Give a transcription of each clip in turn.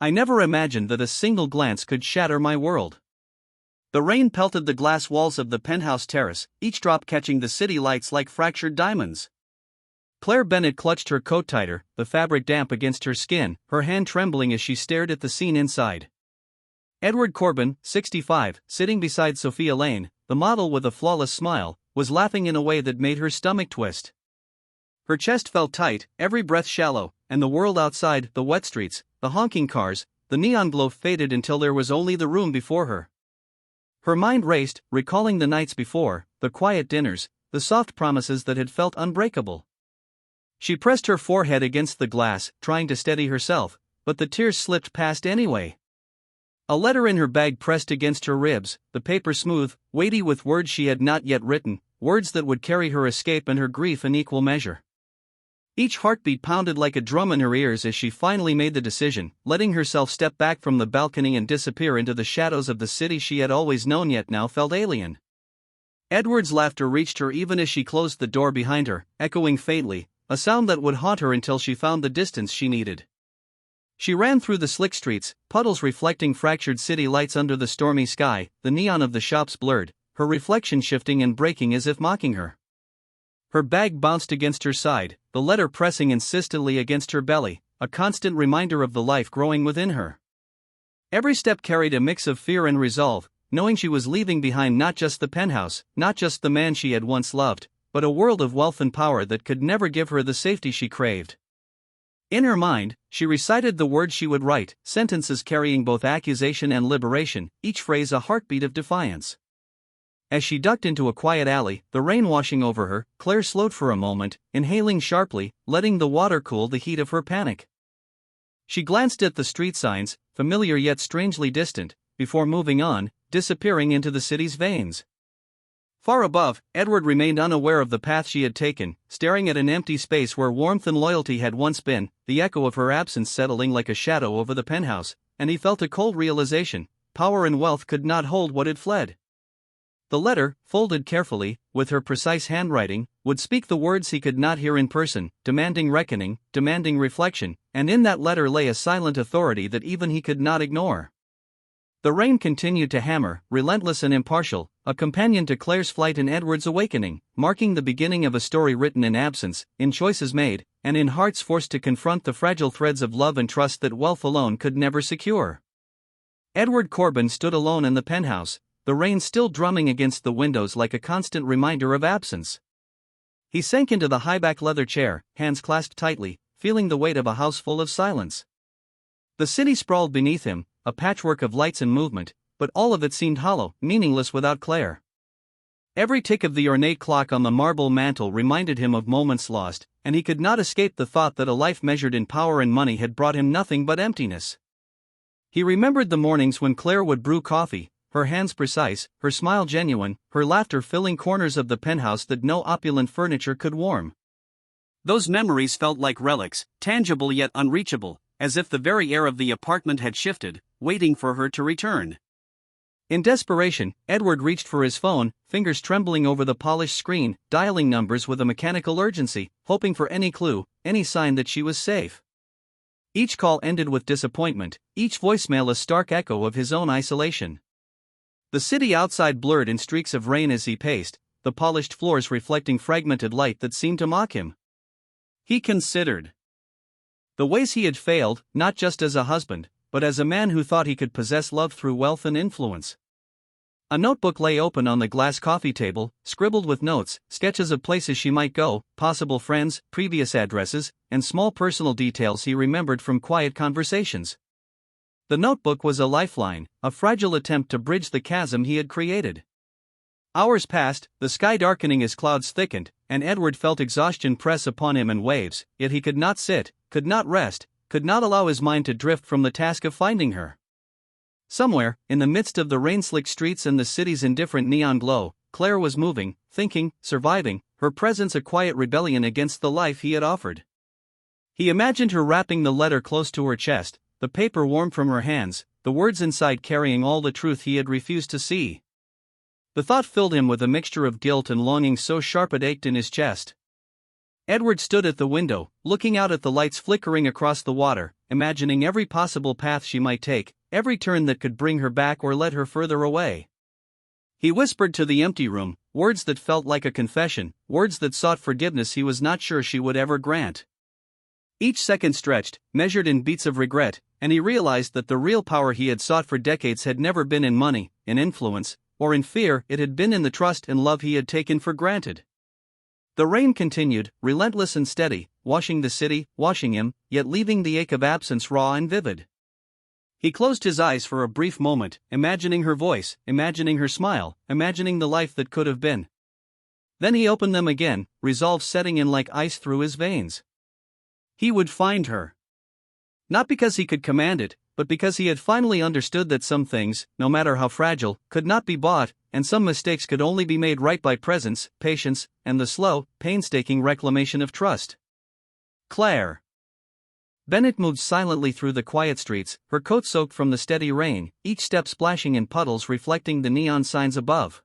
I never imagined that a single glance could shatter my world. The rain pelted the glass walls of the penthouse terrace, each drop catching the city lights like fractured diamonds. Claire Bennett clutched her coat tighter, the fabric damp against her skin, her hand trembling as she stared at the scene inside. Edward Corbin, 65, sitting beside Sophia Lane, the model with a flawless smile, was laughing in a way that made her stomach twist. Her chest felt tight, every breath shallow, and the world outside, the wet streets, the honking cars, the neon glow faded until there was only the room before her. Her mind raced, recalling the nights before, the quiet dinners, the soft promises that had felt unbreakable. She pressed her forehead against the glass, trying to steady herself, but the tears slipped past anyway. A letter in her bag pressed against her ribs, the paper smooth, weighty with words she had not yet written, words that would carry her escape and her grief in equal measure. Each heartbeat pounded like a drum in her ears as she finally made the decision, letting herself step back from the balcony and disappear into the shadows of the city she had always known yet now felt alien. Edward's laughter reached her even as she closed the door behind her, echoing faintly, a sound that would haunt her until she found the distance she needed. She ran through the slick streets, puddles reflecting fractured city lights under the stormy sky, the neon of the shops blurred, her reflection shifting and breaking as if mocking her. Her bag bounced against her side, the letter pressing insistently against her belly, a constant reminder of the life growing within her. Every step carried a mix of fear and resolve, knowing she was leaving behind not just the penthouse, not just the man she had once loved, but a world of wealth and power that could never give her the safety she craved. In her mind, she recited the words she would write, sentences carrying both accusation and liberation, each phrase a heartbeat of defiance. As she ducked into a quiet alley, the rain washing over her, Claire slowed for a moment, inhaling sharply, letting the water cool the heat of her panic. She glanced at the street signs, familiar yet strangely distant, before moving on, disappearing into the city's veins. Far above, Edward remained unaware of the path she had taken, staring at an empty space where warmth and loyalty had once been, the echo of her absence settling like a shadow over the penthouse, and he felt a cold realization: power and wealth could not hold what had fled. The letter, folded carefully, with her precise handwriting, would speak the words he could not hear in person, demanding reckoning, demanding reflection, and in that letter lay a silent authority that even he could not ignore. The rain continued to hammer, relentless and impartial, a companion to Claire's flight and Edward's awakening, marking the beginning of a story written in absence, in choices made, and in hearts forced to confront the fragile threads of love and trust that wealth alone could never secure. Edward Corbin stood alone in the penthouse, the rain still drumming against the windows like a constant reminder of absence. He sank into the high-back leather chair, hands clasped tightly, feeling the weight of a house full of silence. The city sprawled beneath him, a patchwork of lights and movement, but all of it seemed hollow, meaningless without Clare. Every tick of the ornate clock on the marble mantel reminded him of moments lost, and he could not escape the thought that a life measured in power and money had brought him nothing but emptiness. He remembered the mornings when Clare would brew coffee, her hands precise, her smile genuine, her laughter filling corners of the penthouse that no opulent furniture could warm. Those memories felt like relics, tangible yet unreachable, as if the very air of the apartment had shifted, waiting for her to return. In desperation, Edward reached for his phone, fingers trembling over the polished screen, dialing numbers with a mechanical urgency, hoping for any clue, any sign that she was safe. Each call ended with disappointment, each voicemail a stark echo of his own isolation. The city outside blurred in streaks of rain as he paced, the polished floors reflecting fragmented light that seemed to mock him. He considered the ways he had failed, not just as a husband, but as a man who thought he could possess love through wealth and influence. A notebook lay open on the glass coffee table, scribbled with notes, sketches of places she might go, possible friends, previous addresses, and small personal details he remembered from quiet conversations. The notebook was a lifeline, a fragile attempt to bridge the chasm he had created. Hours passed, the sky darkening as clouds thickened, and Edward felt exhaustion press upon him in waves, yet he could not sit, could not rest, could not allow his mind to drift from the task of finding her. Somewhere, in the midst of the rain-slicked streets and the city's indifferent neon glow, Clare was moving, thinking, surviving, her presence a quiet rebellion against the life he had offered. He imagined her wrapping the letter close to her chest, the paper warm from her hands, the words inside carrying all the truth he had refused to see. The thought filled him with a mixture of guilt and longing so sharp it ached in his chest. Edward stood at the window, looking out at the lights flickering across the water, imagining every possible path she might take, every turn that could bring her back or lead her further away. He whispered to the empty room, words that felt like a confession, words that sought forgiveness he was not sure she would ever grant. Each second stretched, measured in beats of regret, and he realized that the real power he had sought for decades had never been in money, in influence, or in fear. It had been in the trust and love he had taken for granted. The rain continued, relentless and steady, washing the city, washing him, yet leaving the ache of absence raw and vivid. He closed his eyes for a brief moment, imagining her voice, imagining her smile, imagining the life that could have been. Then he opened them again, resolve setting in like ice through his veins. He would find her. Not because he could command it, but because he had finally understood that some things, no matter how fragile, could not be bought, and some mistakes could only be made right by presence, patience, and the slow, painstaking reclamation of trust. Clare. Bennett moved silently through the quiet streets, her coat soaked from the steady rain, each step splashing in puddles reflecting the neon signs above.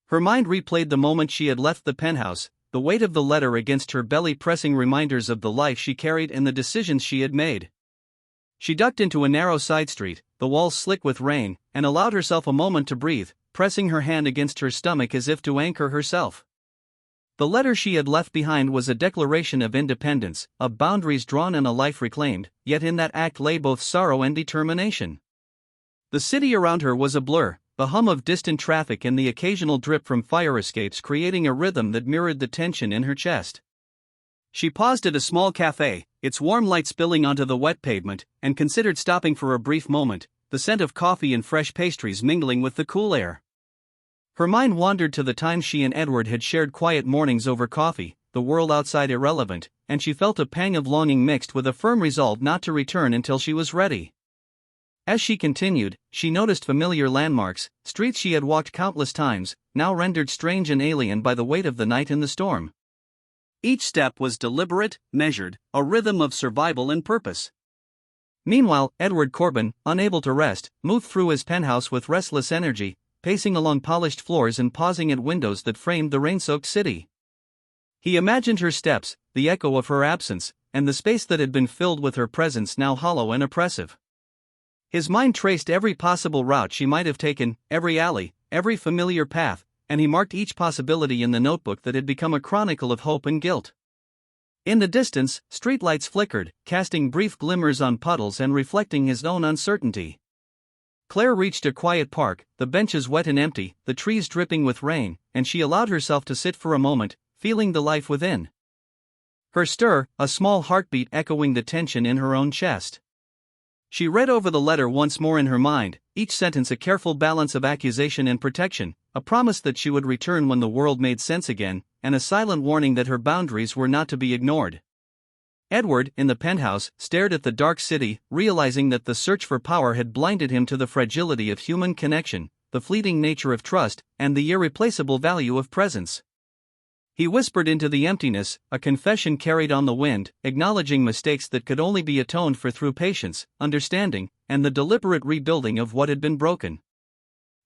Her mind replayed the moment she had left the penthouse, the weight of the letter against her belly pressing reminders of the life she carried and the decisions she had made. She ducked into a narrow side street, the walls slick with rain, and allowed herself a moment to breathe, pressing her hand against her stomach as if to anchor herself. The letter she had left behind was a declaration of independence, of boundaries drawn and a life reclaimed, yet in that act lay both sorrow and determination. The city around her was a blur, the hum of distant traffic and the occasional drip from fire escapes creating a rhythm that mirrored the tension in her chest. She paused at a small cafe, its warm light spilling onto the wet pavement, and considered stopping for a brief moment, the scent of coffee and fresh pastries mingling with the cool air. Her mind wandered to the times she and Edward had shared quiet mornings over coffee, the world outside irrelevant, and she felt a pang of longing mixed with a firm resolve not to return until she was ready. As she continued, she noticed familiar landmarks, streets she had walked countless times, now rendered strange and alien by the weight of the night and the storm. Each step was deliberate, measured, a rhythm of survival and purpose. Meanwhile, Edward Corbin, unable to rest, moved through his penthouse with restless energy, pacing along polished floors and pausing at windows that framed the rain-soaked city. He imagined her steps, the echo of her absence, and the space that had been filled with her presence now hollow and oppressive. His mind traced every possible route she might have taken, every alley, every familiar path, and he marked each possibility in the notebook that had become a chronicle of hope and guilt. In the distance, streetlights flickered, casting brief glimmers on puddles and reflecting his own uncertainty. Clare reached a quiet park, the benches wet and empty, the trees dripping with rain, and she allowed herself to sit for a moment, feeling the life within. Her stir, a small heartbeat echoing the tension in her own chest. She read over the letter once more in her mind, each sentence a careful balance of accusation and protection, a promise that she would return when the world made sense again, and a silent warning that her boundaries were not to be ignored. Edward, in the penthouse, stared at the dark city, realizing that the search for power had blinded him to the fragility of human connection, the fleeting nature of trust, and the irreplaceable value of presence. He whispered into the emptiness, a confession carried on the wind, acknowledging mistakes that could only be atoned for through patience, understanding, and the deliberate rebuilding of what had been broken.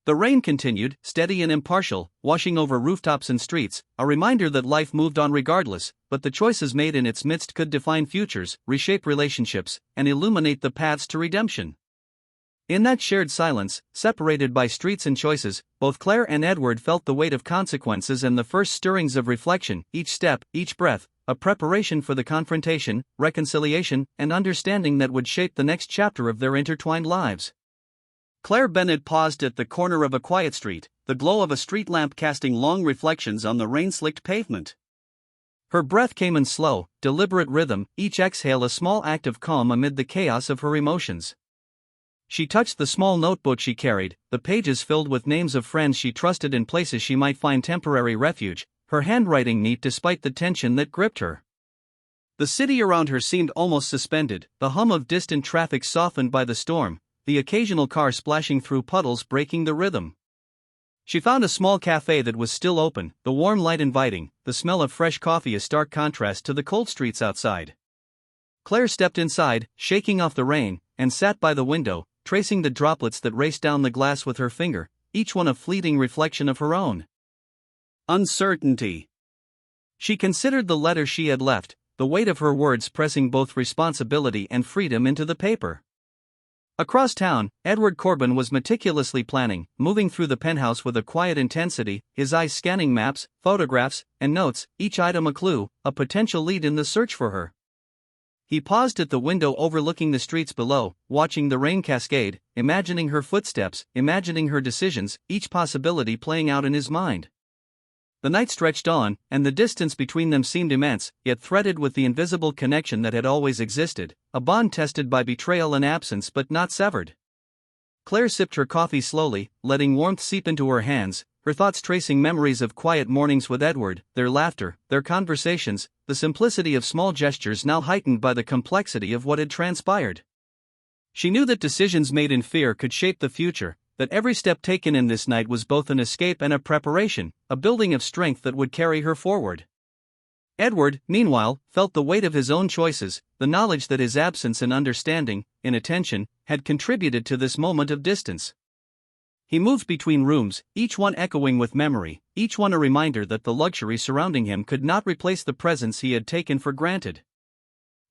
The rain continued, steady and impartial, washing over rooftops and streets, a reminder that life moved on regardless, but the choices made in its midst could define futures, reshape relationships, and illuminate the paths to redemption. In that shared silence, separated by streets and choices, both Clare and Edward felt the weight of consequences and the first stirrings of reflection, each step, each breath, a preparation for the confrontation, reconciliation, and understanding that would shape the next chapter of their intertwined lives. Clare Bennett paused at the corner of a quiet street, the glow of a street lamp casting long reflections on the rain-slicked pavement. Her breath came in slow, deliberate rhythm, each exhale a small act of calm amid the chaos of her emotions. She touched the small notebook she carried, the pages filled with names of friends she trusted and places she might find temporary refuge, her handwriting neat despite the tension that gripped her. The city around her seemed almost suspended, the hum of distant traffic softened by the storm, the occasional car splashing through puddles breaking the rhythm. She found a small cafe that was still open, the warm light inviting, the smell of fresh coffee a stark contrast to the cold streets outside. Clare stepped inside, shaking off the rain, and sat by the window, tracing the droplets that raced down the glass with her finger, each one a fleeting reflection of her own uncertainty. She considered the letter she had left, the weight of her words pressing both responsibility and freedom into the paper. Across town, Edward Corbin was meticulously planning, moving through the penthouse with a quiet intensity, his eyes scanning maps, photographs, and notes, each item a clue, a potential lead in the search for her. He paused at the window overlooking the streets below, watching the rain cascade, imagining her footsteps, imagining her decisions, each possibility playing out in his mind. The night stretched on, and the distance between them seemed immense, yet threaded with the invisible connection that had always existed, a bond tested by betrayal and absence but not severed. Clare sipped her coffee slowly, letting warmth seep into her hands, her thoughts tracing memories of quiet mornings with Edward, their laughter, their conversations, the simplicity of small gestures now heightened by the complexity of what had transpired. She knew that decisions made in fear could shape the future, that every step taken in this night was both an escape and a preparation, a building of strength that would carry her forward. Edward, meanwhile, felt the weight of his own choices, the knowledge that his absence in understanding, in attention, had contributed to this moment of distance. He moved between rooms, each one echoing with memory, each one a reminder that the luxury surrounding him could not replace the presence he had taken for granted.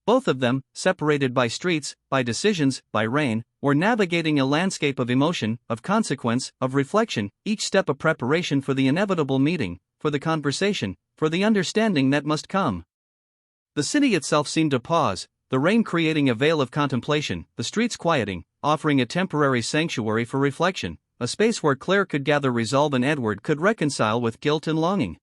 Both of them, separated by streets, by decisions, by rain, were navigating a landscape of emotion, of consequence, of reflection, each step a preparation for the inevitable meeting, for the conversation, for the understanding that must come. The city itself seemed to pause, the rain creating a veil of contemplation, the streets quieting, offering a temporary sanctuary for reflection, a space where Clare could gather resolve and Edward could reconcile with guilt and longing.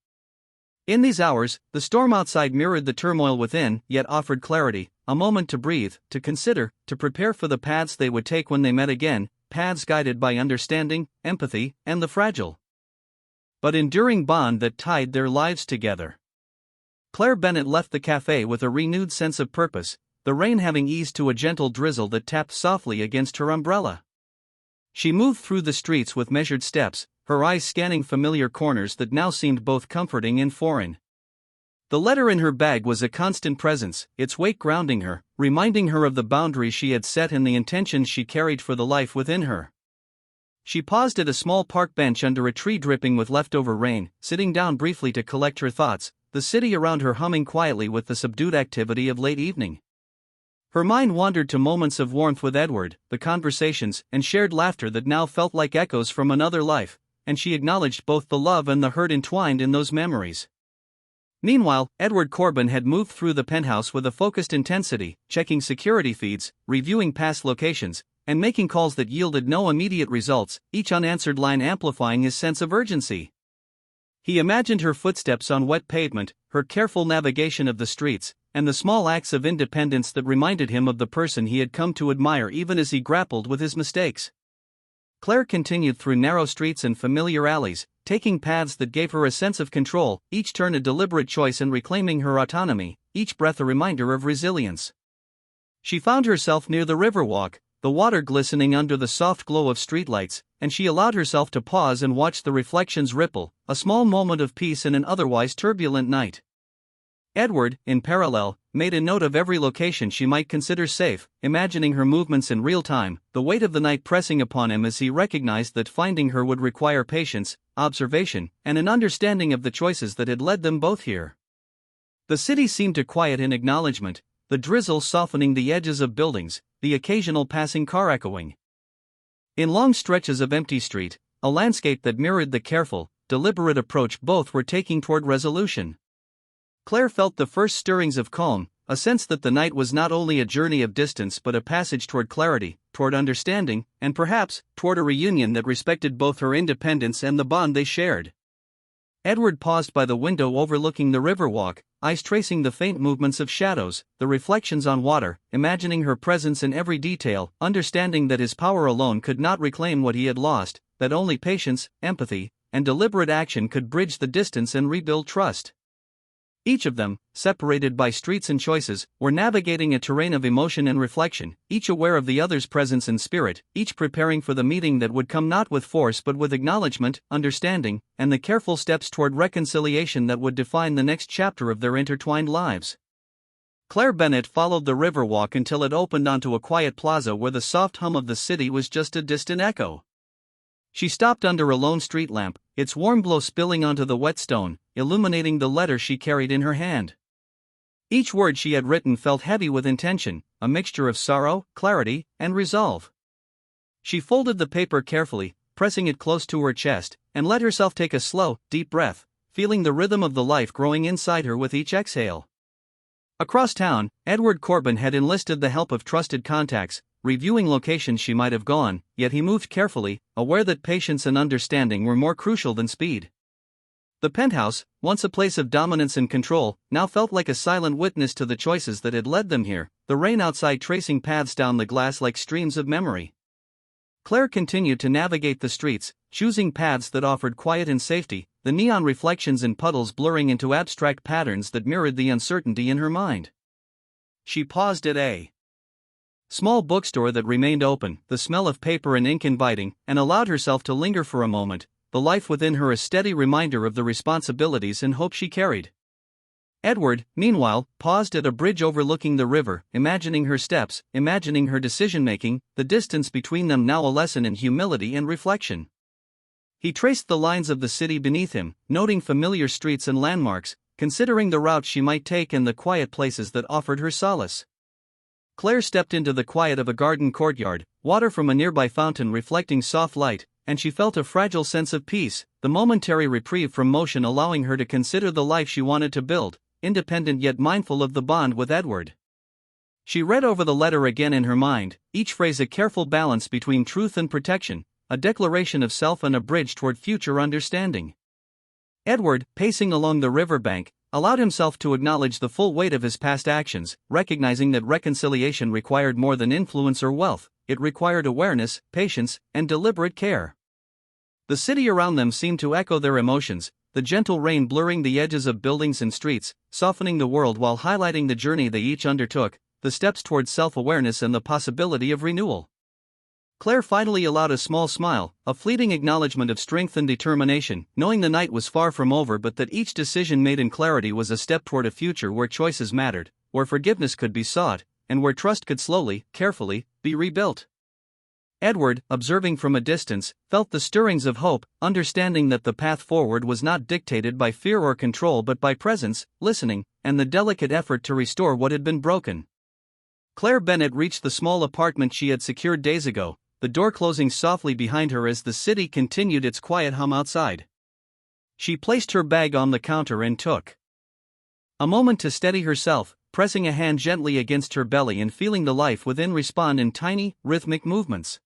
In these hours, the storm outside mirrored the turmoil within, yet offered clarity, a moment to breathe, to consider, to prepare for the paths they would take when they met again, paths guided by understanding, empathy, and the fragile but enduring bond that tied their lives together. Clare Bennett left the cafe with a renewed sense of purpose, the rain having eased to a gentle drizzle that tapped softly against her umbrella. She moved through the streets with measured steps, her eyes scanning familiar corners that now seemed both comforting and foreign. The letter in her bag was a constant presence, its weight grounding her, reminding her of the boundaries she had set and the intentions she carried for the life within her. She paused at a small park bench under a tree dripping with leftover rain, sitting down briefly to collect her thoughts, the city around her humming quietly with the subdued activity of late evening. Her mind wandered to moments of warmth with Edward, the conversations and shared laughter that now felt like echoes from another life, and she acknowledged both the love and the hurt entwined in those memories. Meanwhile, Edward Corbin had moved through the penthouse with a focused intensity, checking security feeds, reviewing past locations, and making calls that yielded no immediate results, each unanswered line amplifying his sense of urgency. He imagined her footsteps on wet pavement, her careful navigation of the streets, and the small acts of independence that reminded him of the person he had come to admire even as he grappled with his mistakes. Clare continued through narrow streets and familiar alleys, taking paths that gave her a sense of control, each turn a deliberate choice in reclaiming her autonomy, each breath a reminder of resilience. She found herself near the Riverwalk, the water glistening under the soft glow of streetlights, and she allowed herself to pause and watch the reflections ripple, a small moment of peace in an otherwise turbulent night. Edward, in parallel, made a note of every location she might consider safe, imagining her movements in real time, the weight of the night pressing upon him as he recognized that finding her would require patience, observation, and an understanding of the choices that had led them both here. The city seemed to quiet in acknowledgement, the drizzle softening the edges of buildings, the occasional passing car echoing. In long stretches of empty street, a landscape that mirrored the careful, deliberate approach both were taking toward resolution. Clare felt the first stirrings of calm, a sense that the night was not only a journey of distance but a passage toward clarity, toward understanding, and perhaps, toward a reunion that respected both her independence and the bond they shared. Edward paused by the window overlooking the Riverwalk, eyes tracing the faint movements of shadows, the reflections on water, imagining her presence in every detail, understanding that his power alone could not reclaim what he had lost, that only patience, empathy, and deliberate action could bridge the distance and rebuild trust. Each of them, separated by streets and choices, were navigating a terrain of emotion and reflection, each aware of the other's presence and spirit, each preparing for the meeting that would come not with force but with acknowledgement, understanding, and the careful steps toward reconciliation that would define the next chapter of their intertwined lives. Clare Bennett followed the Riverwalk until it opened onto a quiet plaza where the soft hum of the city was just a distant echo. She stopped under a lone street lamp, its warm glow spilling onto the wet stone, illuminating the letter she carried in her hand. Each word she had written felt heavy with intention, a mixture of sorrow, clarity, and resolve. She folded the paper carefully, pressing it close to her chest, and let herself take a slow, deep breath, feeling the rhythm of the life growing inside her with each exhale. Across town, Edward Corbin had enlisted the help of trusted contacts, reviewing locations she might have gone, yet he moved carefully, aware that patience and understanding were more crucial than speed. The penthouse, once a place of dominance and control, now felt like a silent witness to the choices that had led them here, the rain outside tracing paths down the glass like streams of memory. Clare continued to navigate the streets, choosing paths that offered quiet and safety, the neon reflections in puddles blurring into abstract patterns that mirrored the uncertainty in her mind. She paused at a small bookstore that remained open, the smell of paper and ink inviting, and allowed herself to linger for a moment, the life within her a steady reminder of the responsibilities and hope she carried. Edward, meanwhile, paused at a bridge overlooking the river, imagining her steps, imagining her decision-making, the distance between them now a lesson in humility and reflection. He traced the lines of the city beneath him, noting familiar streets and landmarks, considering the route she might take and the quiet places that offered her solace. Clare stepped into the quiet of a garden courtyard, water from a nearby fountain reflecting soft light, and she felt a fragile sense of peace, the momentary reprieve from motion allowing her to consider the life she wanted to build, independent yet mindful of the bond with Edward. She read over the letter again in her mind, each phrase a careful balance between truth and protection, a declaration of self and a bridge toward future understanding. Edward, pacing along the riverbank, allowed himself to acknowledge the full weight of his past actions, recognizing that reconciliation required more than influence or wealth, it required awareness, patience, and deliberate care. The city around them seemed to echo their emotions, the gentle rain blurring the edges of buildings and streets, softening the world while highlighting the journey they each undertook, the steps towards self-awareness and the possibility of renewal. Clare finally allowed a small smile, a fleeting acknowledgement of strength and determination, knowing the night was far from over but that each decision made in clarity was a step toward a future where choices mattered, where forgiveness could be sought, and where trust could slowly, carefully, be rebuilt. Edward, observing from a distance, felt the stirrings of hope, understanding that the path forward was not dictated by fear or control but by presence, listening, and the delicate effort to restore what had been broken. Clare Bennett reached the small apartment she had secured days ago, the door closing softly behind her as the city continued its quiet hum outside. She placed her bag on the counter and took a moment to steady herself, pressing a hand gently against her belly and feeling the life within respond in tiny, rhythmic movements.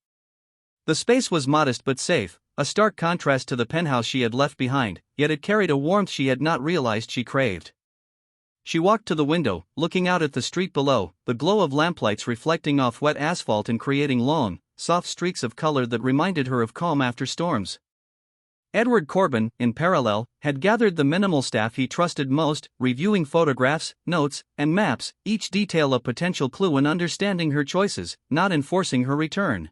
The space was modest but safe, a stark contrast to the penthouse she had left behind, yet it carried a warmth she had not realized she craved. She walked to the window, looking out at the street below, the glow of lamplights reflecting off wet asphalt and creating long, soft streaks of color that reminded her of calm after storms. Edward Corbin, in parallel, had gathered the minimal staff he trusted most, reviewing photographs, notes, and maps, each detail a potential clue in understanding her choices, not enforcing her return.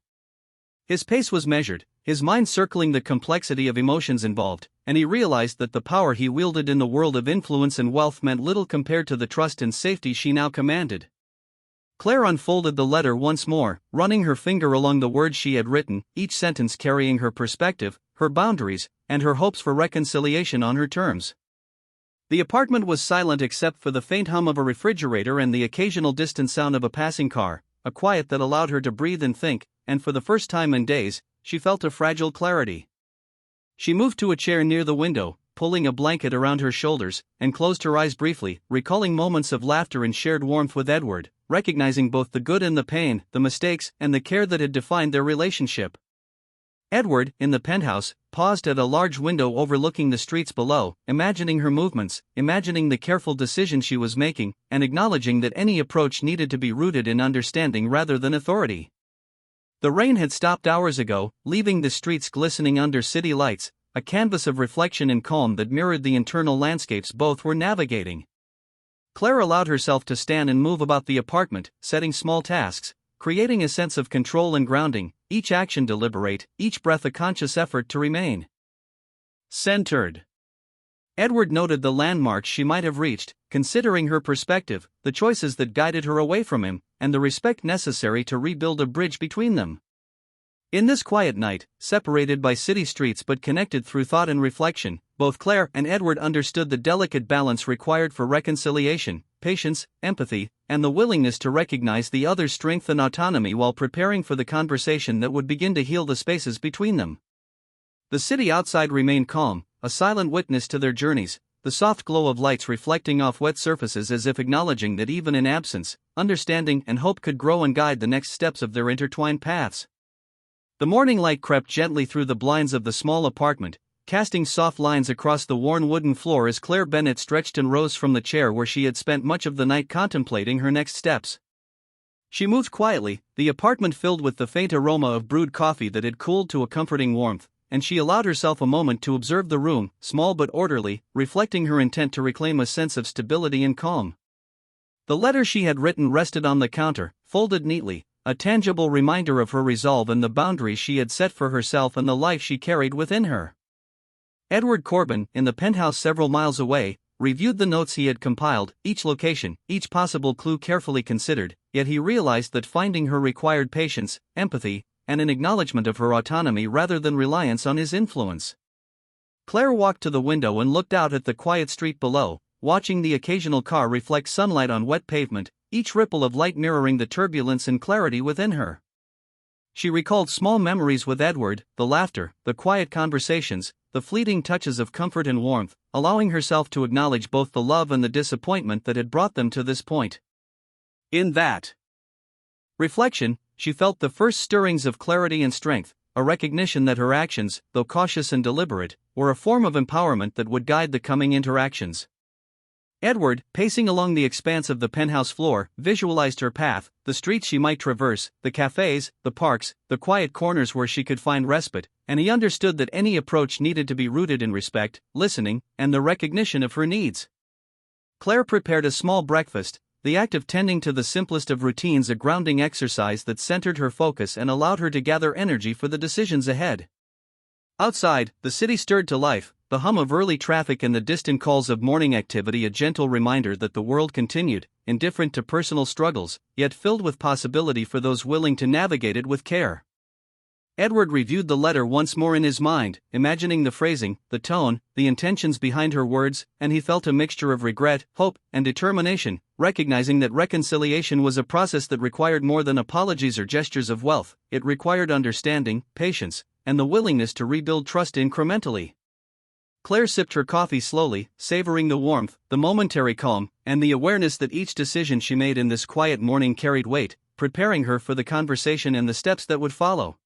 His pace was measured, his mind circling the complexity of emotions involved, and he realized that the power he wielded in the world of influence and wealth meant little compared to the trust and safety she now commanded. Clare unfolded the letter once more, running her finger along the words she had written, each sentence carrying her perspective, her boundaries, and her hopes for reconciliation on her terms. The apartment was silent except for the faint hum of a refrigerator and the occasional distant sound of a passing car, a quiet that allowed her to breathe and think, and for the first time in days, she felt a fragile clarity. She moved to a chair near the window, pulling a blanket around her shoulders, and closed her eyes briefly, recalling moments of laughter and shared warmth with Edward, recognizing both the good and the pain, the mistakes and the care that had defined their relationship. Edward, in the penthouse, paused at a large window overlooking the streets below, imagining her movements, imagining the careful decisions she was making, and acknowledging that any approach needed to be rooted in understanding rather than authority. The rain had stopped hours ago, leaving the streets glistening under city lights, a canvas of reflection and calm that mirrored the internal landscapes both were navigating. Clare allowed herself to stand and move about the apartment, setting small tasks, creating a sense of control and grounding, each action deliberate, each breath a conscious effort to remain centered. Edward noted the landmarks she might have reached, considering her perspective, the choices that guided her away from him, and the respect necessary to rebuild a bridge between them. In this quiet night, separated by city streets but connected through thought and reflection, both Clare and Edward understood the delicate balance required for reconciliation, patience, empathy, and the willingness to recognize the other's strength and autonomy while preparing for the conversation that would begin to heal the spaces between them. The city outside remained calm, a silent witness to their journeys, the soft glow of lights reflecting off wet surfaces as if acknowledging that even in absence, understanding and hope could grow and guide the next steps of their intertwined paths. The morning light crept gently through the blinds of the small apartment, casting soft lines across the worn wooden floor as Clare Bennett stretched and rose from the chair where she had spent much of the night contemplating her next steps. She moved quietly, the apartment filled with the faint aroma of brewed coffee that had cooled to a comforting warmth, and she allowed herself a moment to observe the room, small but orderly, reflecting her intent to reclaim a sense of stability and calm. The letter she had written rested on the counter, folded neatly, a tangible reminder of her resolve and the boundaries she had set for herself and the life she carried within her. Edward Corbin, in the penthouse several miles away, reviewed the notes he had compiled, each location, each possible clue carefully considered, yet he realized that finding her required patience, empathy, and an acknowledgement of her autonomy rather than reliance on his influence. Clare walked to the window and looked out at the quiet street below, watching the occasional car reflect sunlight on wet pavement, each ripple of light mirroring the turbulence and clarity within her. She recalled small memories with Edward, the laughter, the quiet conversations, the fleeting touches of comfort and warmth, allowing herself to acknowledge both the love and the disappointment that had brought them to this point. In that reflection, she felt the first stirrings of clarity and strength, a recognition that her actions, though cautious and deliberate, were a form of empowerment that would guide the coming interactions. Edward, pacing along the expanse of the penthouse floor, visualized her path, the streets she might traverse, the cafes, the parks, the quiet corners where she could find respite, and he understood that any approach needed to be rooted in respect, listening, and the recognition of her needs. Clare prepared a small breakfast, the act of tending to the simplest of routines a grounding exercise that centered her focus and allowed her to gather energy for the decisions ahead. Outside, the city stirred to life, the hum of early traffic and the distant calls of morning activity a gentle reminder that the world continued, indifferent to personal struggles, yet filled with possibility for those willing to navigate it with care. Edward reviewed the letter once more in his mind, imagining the phrasing, the tone, the intentions behind her words, and he felt a mixture of regret, hope, and determination, recognizing that reconciliation was a process that required more than apologies or gestures of wealth. It required understanding, patience, and the willingness to rebuild trust incrementally. Clare sipped her coffee slowly, savoring the warmth, the momentary calm, and the awareness that each decision she made in this quiet morning carried weight, preparing her for the conversation and the steps that would follow.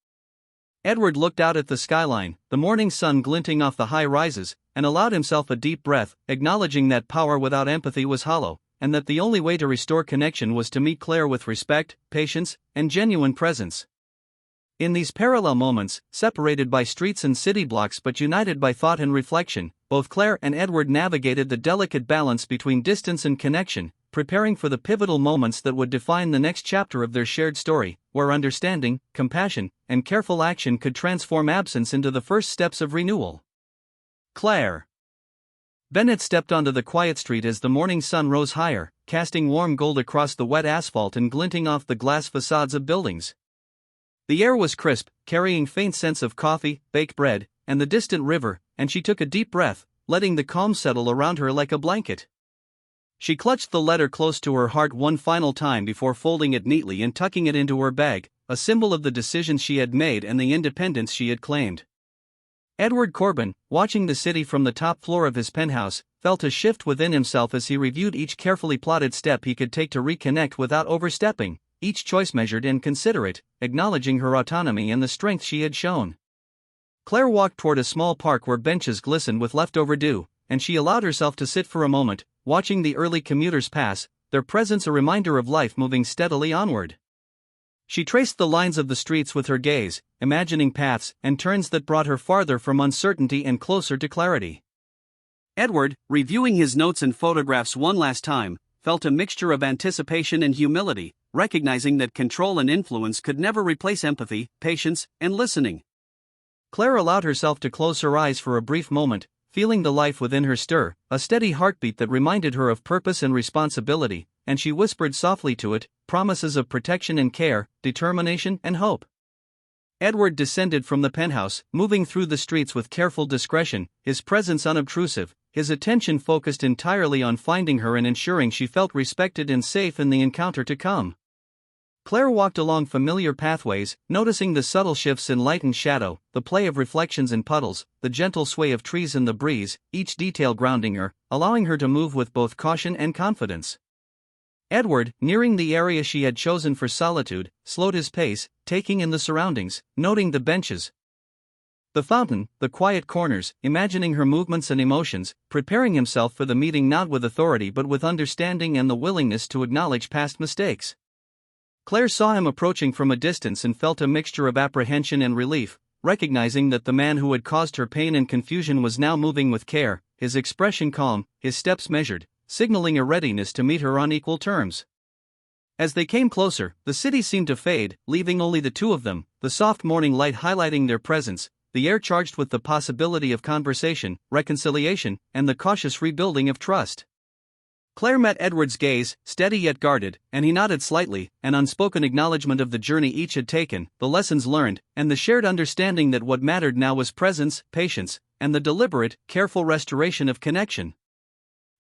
Edward looked out at the skyline, the morning sun glinting off the high rises, and allowed himself a deep breath, acknowledging that power without empathy was hollow, and that the only way to restore connection was to meet Clare with respect, patience, and genuine presence. In these parallel moments, separated by streets and city blocks but united by thought and reflection, both Clare and Edward navigated the delicate balance between distance and connection, preparing for the pivotal moments that would define the next chapter of their shared story, where understanding, compassion, and careful action could transform absence into the first steps of renewal. Clare Bennett stepped onto the quiet street as the morning sun rose higher, casting warm gold across the wet asphalt and glinting off the glass facades of buildings. The air was crisp, carrying faint scents of coffee, baked bread, and the distant river, and she took a deep breath, letting the calm settle around her like a blanket. She clutched the letter close to her heart one final time before folding it neatly and tucking it into her bag, a symbol of the decisions she had made and the independence she had claimed. Edward Corbin, watching the city from the top floor of his penthouse, felt a shift within himself as he reviewed each carefully plotted step he could take to reconnect without overstepping, each choice measured and considerate, acknowledging her autonomy and the strength she had shown. Clare walked toward a small park where benches glistened with leftover dew, and she allowed herself to sit for a moment, watching the early commuters pass, their presence a reminder of life moving steadily onward. She traced the lines of the streets with her gaze, imagining paths and turns that brought her farther from uncertainty and closer to clarity. Edward, reviewing his notes and photographs one last time, felt a mixture of anticipation and humility, recognizing that control and influence could never replace empathy, patience, and listening. Clare allowed herself to close her eyes for a brief moment, feeling the life within her stir, a steady heartbeat that reminded her of purpose and responsibility, and she whispered softly to it, promises of protection and care, determination and hope. Edward descended from the penthouse, moving through the streets with careful discretion, his presence unobtrusive, his attention focused entirely on finding her and ensuring she felt respected and safe in the encounter to come. Clare walked along familiar pathways, noticing the subtle shifts in light and shadow, the play of reflections in puddles, the gentle sway of trees in the breeze, each detail grounding her, allowing her to move with both caution and confidence. Edward, nearing the area she had chosen for solitude, slowed his pace, taking in the surroundings, noting the benches, the fountain, the quiet corners, imagining her movements and emotions, preparing himself for the meeting not with authority but with understanding and the willingness to acknowledge past mistakes. Clare saw him approaching from a distance and felt a mixture of apprehension and relief, recognizing that the man who had caused her pain and confusion was now moving with care, his expression calm, his steps measured, signaling a readiness to meet her on equal terms. As they came closer, the city seemed to fade, leaving only the two of them, the soft morning light highlighting their presence, the air charged with the possibility of conversation, reconciliation, and the cautious rebuilding of trust. Clare met Edward's gaze, steady yet guarded, and he nodded slightly, an unspoken acknowledgement of the journey each had taken, the lessons learned, and the shared understanding that what mattered now was presence, patience, and the deliberate, careful restoration of connection.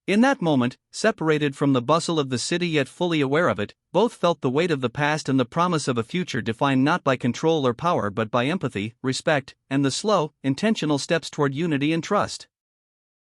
In that moment, separated from the bustle of the city yet fully aware of it, both felt the weight of the past and the promise of a future defined not by control or power but by empathy, respect, and the slow, intentional steps toward unity and trust.